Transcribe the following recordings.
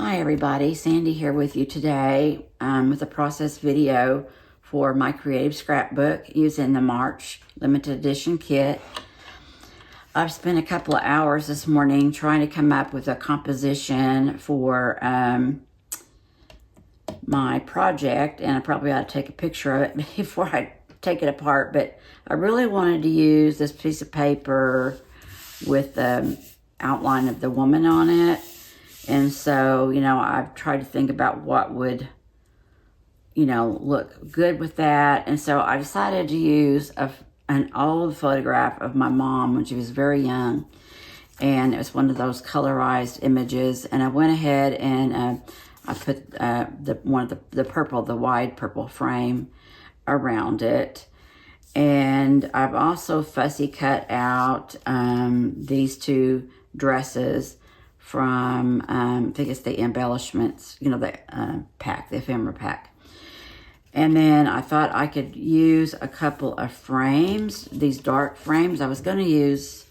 Hi everybody, Sandy here with you today with a process video for My Creative Scrapbook using the March limited edition kit. I've spent a couple of hours this morning trying to come up with a composition for my project, and I probably ought to take a picture of it before I take it apart, but I really wanted to use this piece of paper with the outline of the woman on it. And so, I've tried to think about what would, look good with that. And so I decided to use an old photograph of my mom when she was very young. And it was one of those colorized images. And I went ahead and I put the wide purple frame around it. And I've also fussy cut out these two dresses from, I think it's the embellishments, the pack, the ephemera pack. And then I thought I could use a couple of frames, these dark frames. I was going to use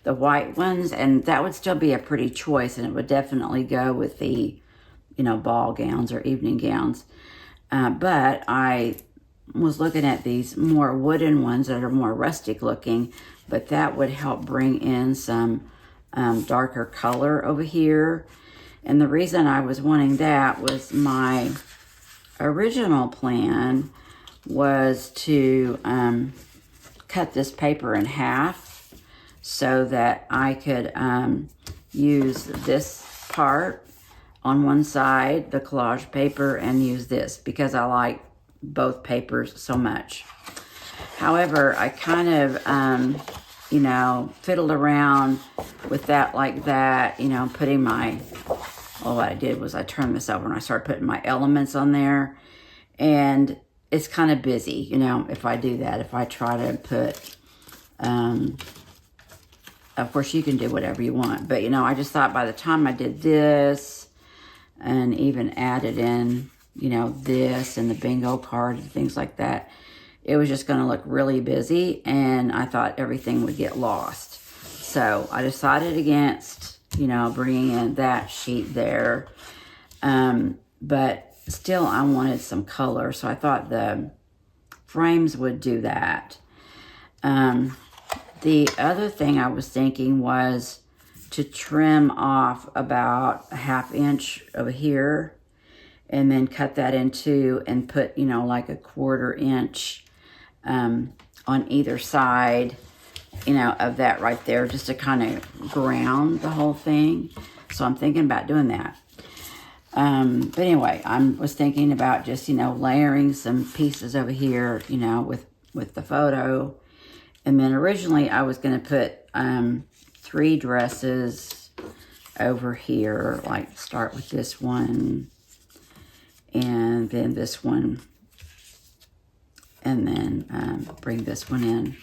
the white ones, and that would still be a pretty choice, and it would definitely go with the, ball gowns or evening gowns. But I was looking at these more wooden ones that are more rustic looking, but that would help bring in some darker color over here. And the reason I was wanting that was my original plan was to cut this paper in half so that I could use this part on one side, the collage paper, and use this because I like both papers so much. However, I kind of fiddled around with that like that, putting what I did was I turned this over and I started putting my elements on there. And it's kind of busy, if I do that, if I try to put, of course you can do whatever you want. But, I just thought by the time I did this and even added in, this and the bingo card and things like that, it was just going to look really busy, and I thought everything would get lost. So I decided against, bringing in that sheet there. But still, I wanted some color, so I thought the frames would do that. The other thing I was thinking was to trim off about a 1/2 inch over here, and then cut that in two and put, like a 1/4 inch on either side, of that right there, just to kind of ground the whole thing. So I'm thinking about doing that. But anyway, I was thinking about just, layering some pieces over here, with the photo. And then originally I was going to put 3 dresses over here, like start with this one, and then this one, and then bring this one in,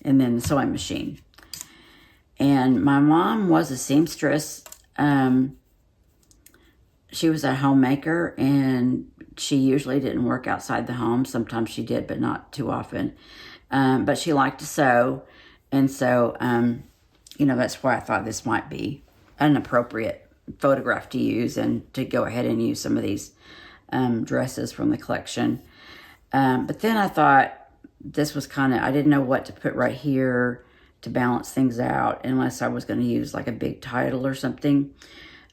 and then the sewing machine. And my mom was a seamstress. She was a homemaker, and she usually didn't work outside the home. Sometimes she did, but not too often. But she liked to sew, and so, that's why I thought this might be an appropriate photograph to use and to go ahead and use some of these dresses from the collection. But then I thought this was I didn't know what to put right here to balance things out, unless I was going to use like a big title or something,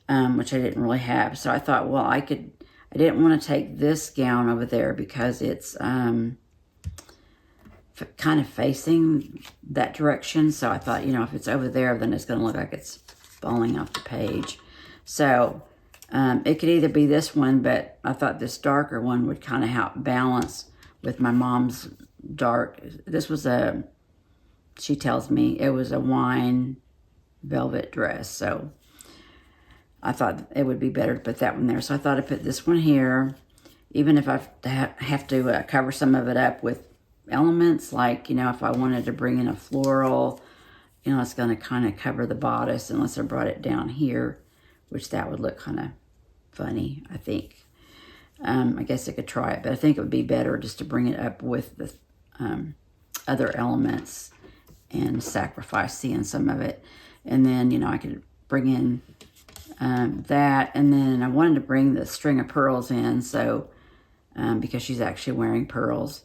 which I didn't really have. So I thought, well, I didn't want to take this gown over there because it's kind of facing that direction. So I thought, if it's over there, then it's going to look like it's falling off the page. So it could either be this one, but I thought this darker one would kind of help balance with my mom's dark. This was she tells me it was a wine velvet dress. So I thought it would be better to put that one there. So I thought I'd put this one here, even if I have to cover some of it up with elements, like, if I wanted to bring in a floral, it's going to kind of cover the bodice unless I brought it down here, which that would look kind of funny, I think. I guess I could try it, but I think it would be better just to bring it up with the other elements and sacrifice seeing some of it. And then, I could bring in that, and then I wanted to bring the string of pearls in, so because she's actually wearing pearls,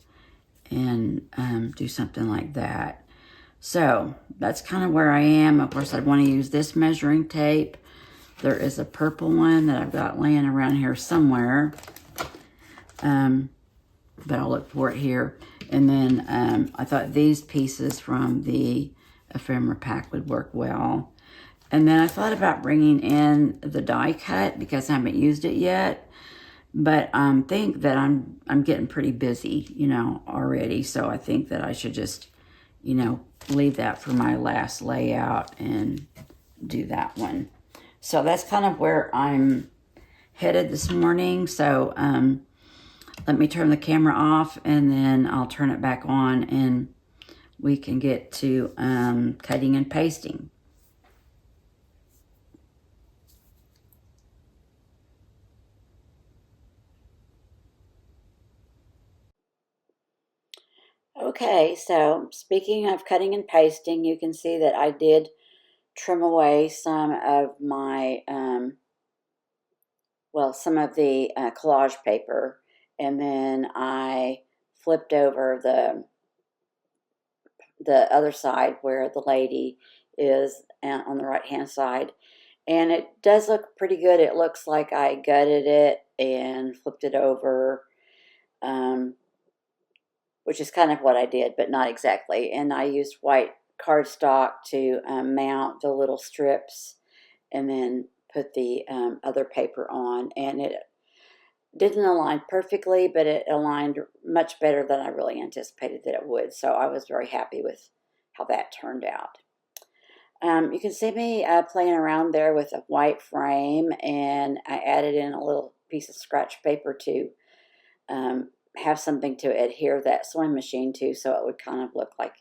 and do something like that. So that's kind of where I am. Of course, I want to use this measuring tape. There is a purple one that I've got laying around here somewhere, but I'll look for it here. And then I thought these pieces from the ephemera pack would work well. And then I thought about bringing in the die cut because I haven't used it yet. But I think that I'm getting pretty busy, you know, already. So I think that I should just, you know, leave that for my last layout and do that one. So that's kind of where I'm headed this morning. So let me turn the camera off and then I'll turn it back on and we can get to cutting and pasting. Okay, so speaking of cutting and pasting, you can see that I did trim away some of my, some of the collage paper, and then I flipped over the other side where the lady is on the right hand side, and it does look pretty good. It looks like I gutted it and flipped it over, which is kind of what I did, but not exactly. And I used white cardstock to mount the little strips and then put the other paper on. And it didn't align perfectly, but it aligned much better than I really anticipated that it would. So I was very happy with how that turned out. You can see me playing around there with a white frame, and I added in a little piece of scratch paper to have something to adhere that sewing machine to, so it would kind of look like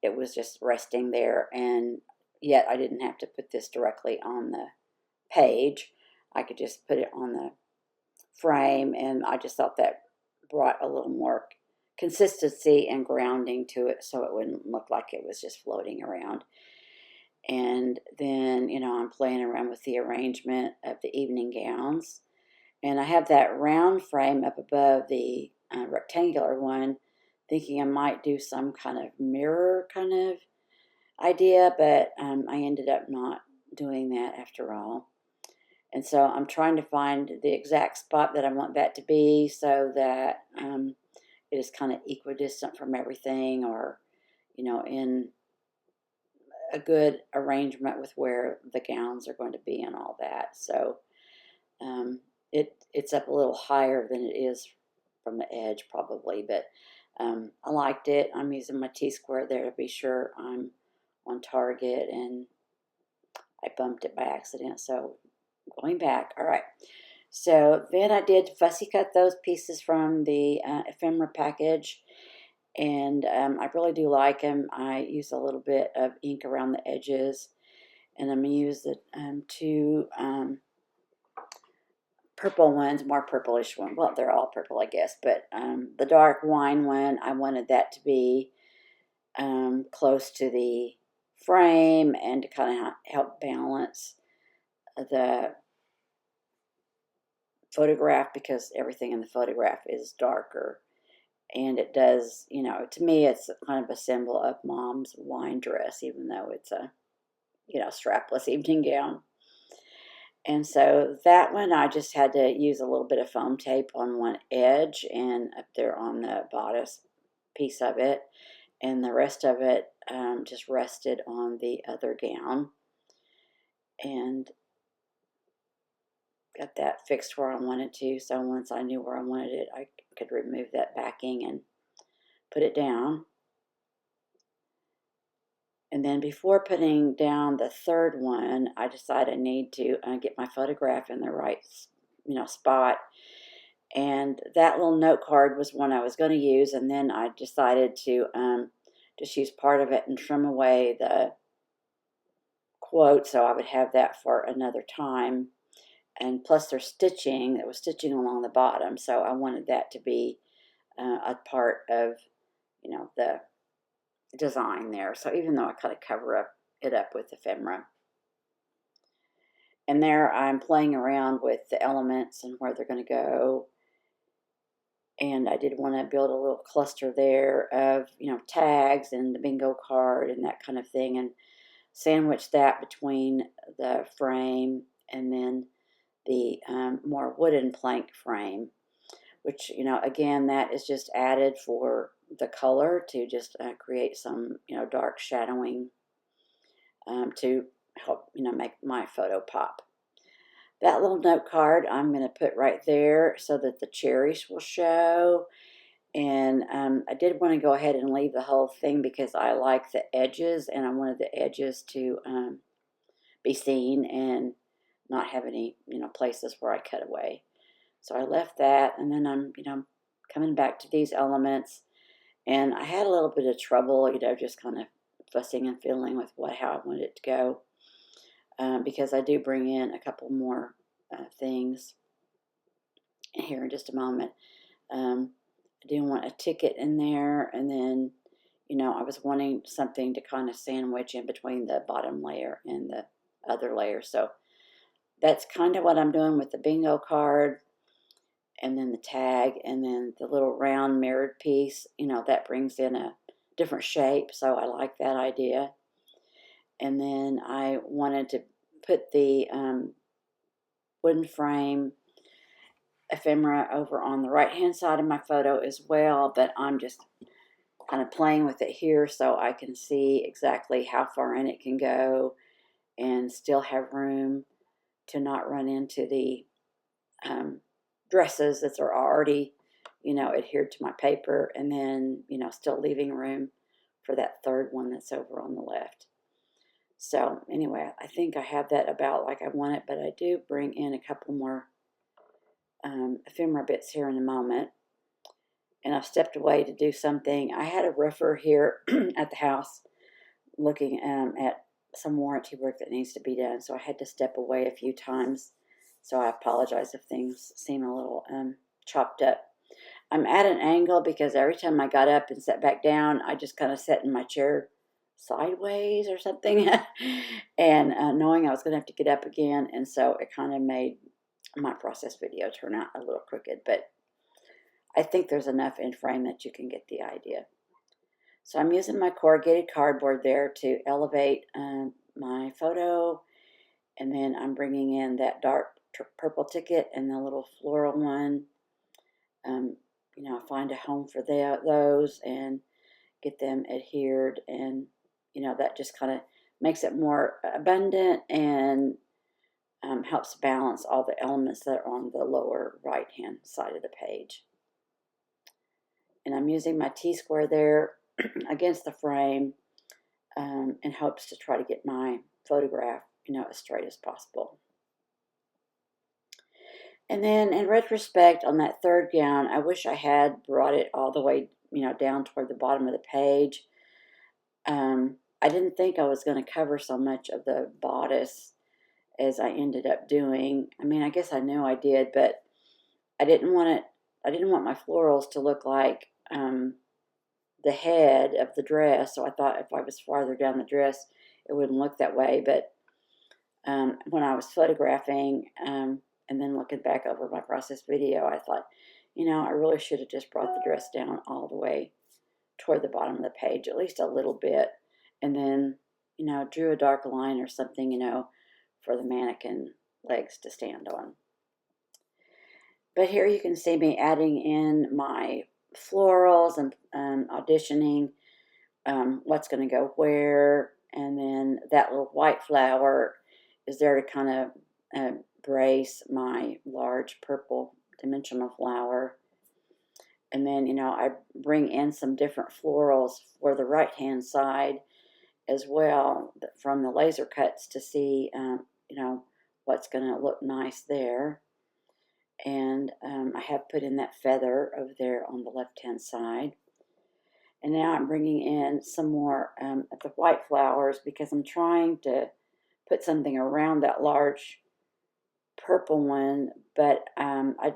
it was just resting there, and yet I didn't have to put this directly on the page. I could just put it on the frame, and I just thought that brought a little more consistency and grounding to it, so it wouldn't look like it was just floating around. And then, you know, I'm playing around with the arrangement of the evening gowns. And I have that round frame up above the rectangular one, thinking I might do some kind of mirror kind of idea, but I ended up not doing that after all. And so I'm trying to find the exact spot that I want that to be so that it is kind of equidistant from everything, or, you know, in a good arrangement with where the gowns are going to be and all that. So it's up a little higher than it is from the edge probably, but I liked it. I'm using my T-square there to be sure I'm on target, and I bumped it by accident, so going back. All right, so then I did fussy cut those pieces from the ephemera package, and I really do like them. I use a little bit of ink around the edges, and I'm going to use the two purple ones, more purplish one. Well, they're all purple, I guess, but the dark wine one, I wanted that to be close to the frame and to kind of help balance the photograph, because everything in the photograph is darker. And it does, you know, to me, it's kind of a symbol of Mom's wine dress, even though it's a, you know, strapless evening gown. And so that one, I just had to use a little bit of foam tape on one edge and up there on the bodice piece of it. And the rest of it just rested on the other gown. And got that fixed where I wanted to. So once I knew where I wanted it, I could remove that backing and put it down. And then before putting down the third one, I decided I need to get my photograph in the right, you know, spot. And that little note card was one I was going to use, and then I decided to just use part of it and trim away the quote so I would have that for another time. And plus there's stitching that was stitching along the bottom, so I wanted that to be a part of, you know, the design there. So even though I kind of cover it up with ephemera. And there I'm playing around with the elements and where they're going to go. And I did want to build a little cluster there of, tags and the bingo card and that kind of thing, and sandwich that between the frame and then the more wooden plank frame, which, again, that is just added for the color to just create some, dark shadowing to help, make my photo pop. That little note card I'm going to put right there so that the Cherish will show. And I did want to go ahead and leave the whole thing because I like the edges, and I wanted the edges to be seen and not have any, places where I cut away. So I left that, and then I'm, coming back to these elements. And I had a little bit of trouble, just kind of fussing and fiddling with how I wanted it to go. Because I do bring in a couple more things here in just a moment. I do want a ticket in there, and then, I was wanting something to kind of sandwich in between the bottom layer and the other layer. So that's kind of what I'm doing with the bingo card, and then the tag, and then the little round mirrored piece, that brings in a different shape. So I like that idea. And then I wanted to put the wooden frame ephemera over on the right hand side of my photo as well, but I'm just kind of playing with it here so I can see exactly how far in it can go and still have room to not run into the dresses that are already, adhered to my paper, and then, still leaving room for that third one that's over on the left. So anyway, I think I have that about like I want it, but I do bring in a couple more ephemera bits here in a moment. And I've stepped away to do something. I had a roofer here at the house looking at some warranty work that needs to be done, so I had to step away a few times. So I apologize if things seem a little chopped up. I'm at an angle because every time I got up and sat back down, I just kind of sat in my chair sideways or something, and knowing I was going to have to get up again, and so it kind of made my process video turn out a little crooked, but I think there's enough in frame that you can get the idea. So I'm using my corrugated cardboard there to elevate my photo, and then I'm bringing in that dark purple ticket and the little floral one. Find a home for those and get them adhered, and that just kind of makes it more abundant and helps balance all the elements that are on the lower right hand side of the page. And I'm using my T-square there against the frame in hopes to try to get my photograph, as straight as possible. And then in retrospect, on that third gown, I wish I had brought it all the way, down toward the bottom of the page. I didn't think I was going to cover so much of the bodice as I ended up doing. I mean, I guess I knew I did, but I didn't want my florals to look like the head of the dress. So I thought if I was farther down the dress, it wouldn't look that way. But when I was photographing and then looking back over my process video, I thought, I really should have just brought the dress down all the way toward the bottom of the page, at least a little bit, and then, drew a dark line or something, for the mannequin legs to stand on. But here you can see me adding in my florals and auditioning what's going to go where, and then that little white flower is there to kind of brace my large purple dimensional flower. And then, I bring in some different florals for the right-hand side as well from the laser cuts to see, what's going to look nice there. And I have put in that feather over there on the left-hand side. And now I'm bringing in some more of the white flowers because I'm trying to put something around that large purple one, but I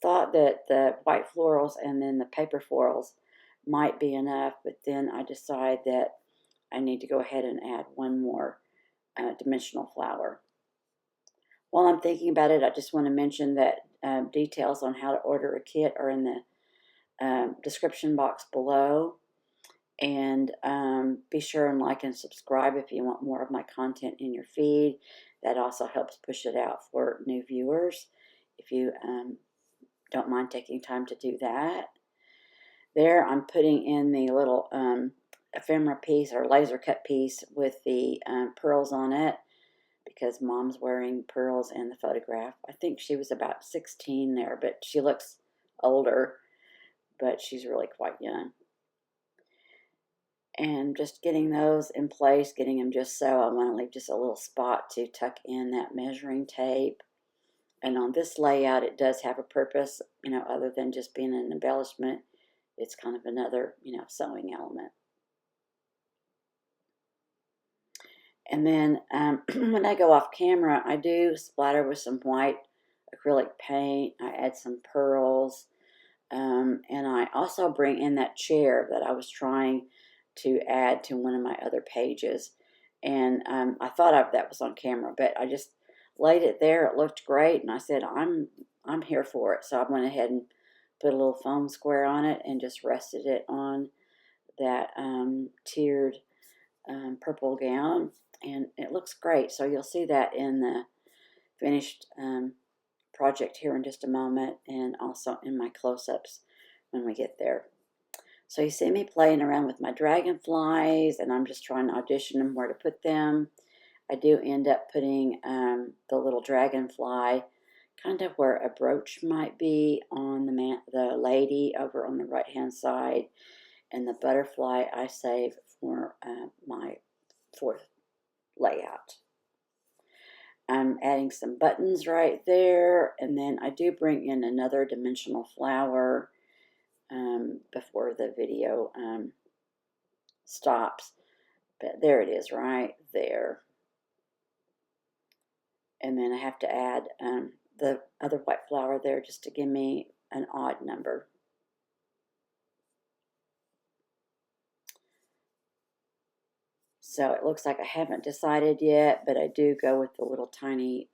thought that the white florals and then the paper florals might be enough, but then I decide that I need to go ahead and add one more dimensional flower. While I'm thinking about it, I just want to mention that details on how to order a kit are in the description box below. And be sure and like and subscribe if you want more of my content in your feed. That also helps push it out for new viewers if you don't mind taking time to do that. There I'm putting in the little ephemera piece or laser cut piece with the pearls on it, because Mom's wearing pearls in the photograph. I think she was about 16 there, but she looks older, but she's really quite young. And just getting those in place, getting them just so. I want to leave just a little spot to tuck in that measuring tape. And on this layout, it does have a purpose, other than just being an embellishment. It's kind of another, sewing element. And then when I go off camera, I do splatter with some white acrylic paint. I add some pearls. And I also bring in that chair that I was trying to add to one of my other pages. And I thought that was on camera, but I just laid it there. It looked great, and I said, I'm here for it. So I went ahead and put a little foam square on it and just rested it on that tiered purple gown, and it looks great. So you'll see that in the finished project here in just a moment, and also in my close-ups when we get there. So you see me playing around with my dragonflies, and I'm just trying to audition them where to put them. I do end up putting the little dragonfly kind of where a brooch might be on the lady over on the right hand side, and the butterfly I save for my fourth layout. I'm adding some buttons right there, and then I do bring in another dimensional flower before the video stops. But there it is right there. And then I have to add the other white flower there just to give me an odd number. So it looks like I haven't decided yet, but I do go with the little tiny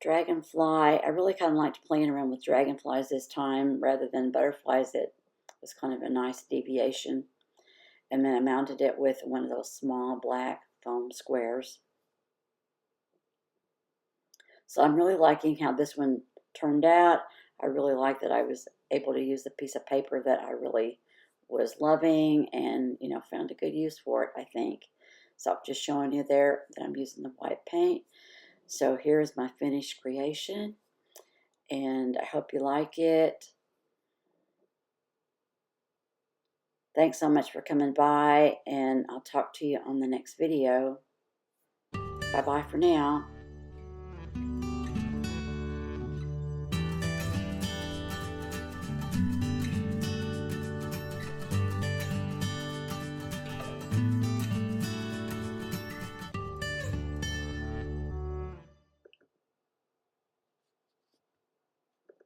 dragonfly. I really kind of liked playing around with dragonflies this time rather than butterflies. It was kind of a nice deviation. And then I mounted it with one of those small black foam squares. So I'm really liking how this one turned out. I really like that I was able to use the piece of paper that I really was loving, and found a good use for it, I think. So I'm just showing you there that I'm using the white paint. So here's my finished creation, and I hope you like it. Thanks so much for coming by, and I'll talk to you on the next video. Bye-bye for now.